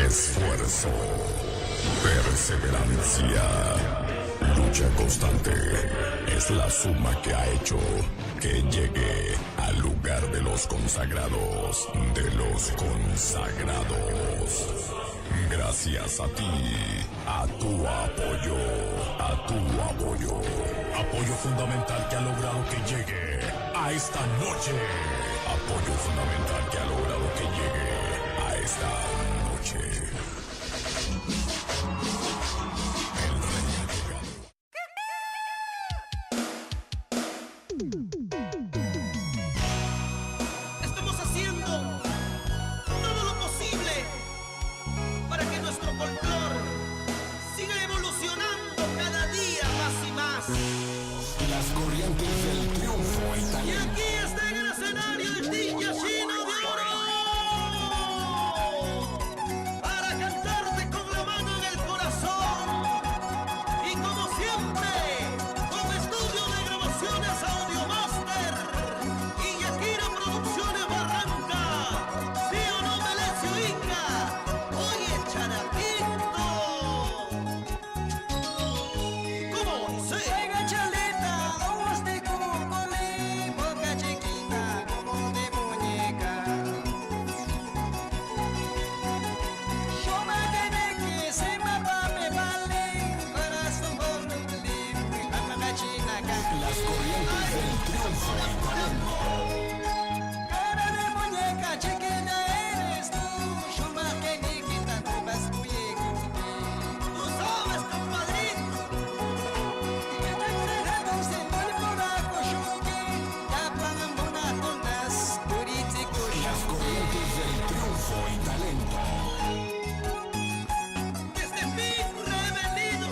Esfuerzo, perseverancia, lucha constante es la suma que ha hecho que llegue al lugar de los consagrados, Gracias a ti, a tu apoyo, apoyo fundamental que ha logrado que llegue a esta noche, apoyo fundamental que ha logrado que llegue a esta noche. El rey ha llegado. Estamos haciendo todo lo posible para que nuestro folclore siga evolucionando cada día más y más. Las corrientes del triunfo y Y talento. aquí está en el escenario el Tinja Chino de Oro para cantarte con la mano en el corazón. Y como siempre, con estudio de grabaciones Audio Master y Yakira Producciones Barranca. ¿Sí o no, Melesio Inca? Oye, Charaquito. ¿Cómo dice? Oiga, Chalita, ojos de cúculi, boca chiquita como de muñeca. Yo me quedé que se mapa me vale, corazón por libre, mamá china Las corrientes del triunfo y talento. cara de muñeca chiquita eres tú, yo más que chiquita no vas muñeco. Tú sabes, compadrito. Las corrientes del triunfo y talento. Desde mí he venido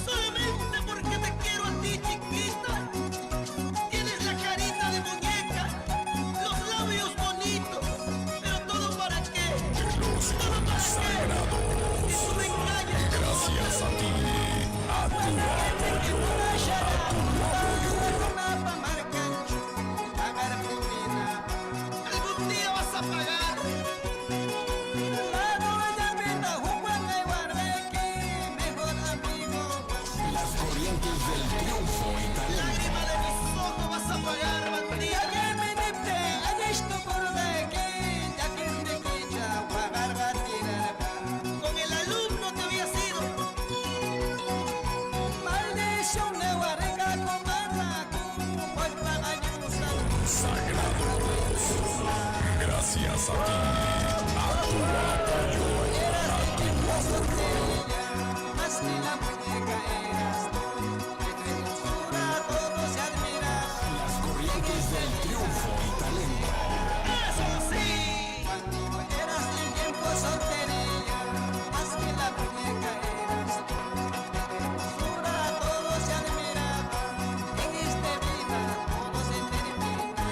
solamente porque te quiero a ti, chiquita. Tienes la carita de muñeca, los labios bonitos, pero todo para qué, Los todo para qué. Si tú me engañas, Gracias a ti, a tu apoyo, algún día vas a pagar. las corrientes del triunfo y talento. Lágrima de mis ojos vas a pagar, bandida. Con el alumno te había sido. Sagrados. Gracias a ti, a tu apoyo, Más que la muñeca eras tú, que tu hermosura todos se admiran. las corrientes del triunfo y talento. ¡Eso sí! Cuando eras en tiempo soltería, más que la muñeca eras tú, que tu hermosura todos se admiran. En esta vida todo se termina.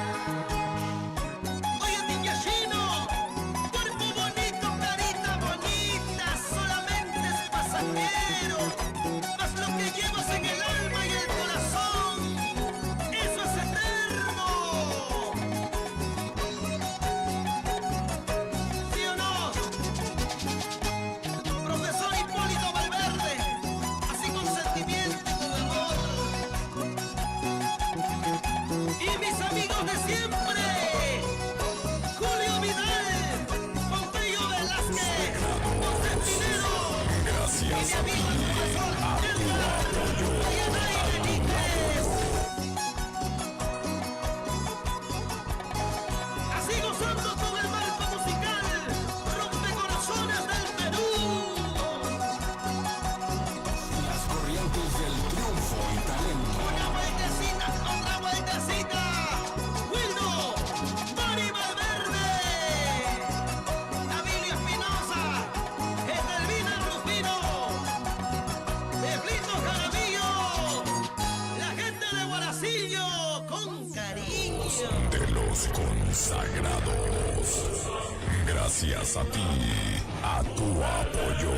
Oye, Tinja Chino, cuerpo bonito, carita bonita, solamente es pasajero. Mas lo que llevas en el alma y el corazón, eso es eterno. ¿Sí o no? Profesor Hipólito Valverde, así con sentimiento y con amor. Y mis amigos de siempre, Julio Vidal, Pompeyo Velázquez, José Pinero, y Gracias mi a ti, amigo el profesor Edgar Ayanay Benítez. Así gozando con el marco musical, Rompecorazones del Perú. las corrientes del triunfo y talento. Una vueltecita, otra vueltecita. Wildo, Mari Valverde, Nabilio Espinosa, Etelvina Rufino, Eblito Jaramillo, la gente de Guaracillo, con cariño. De los consagrados. Gracias a ti, a tu apoyo,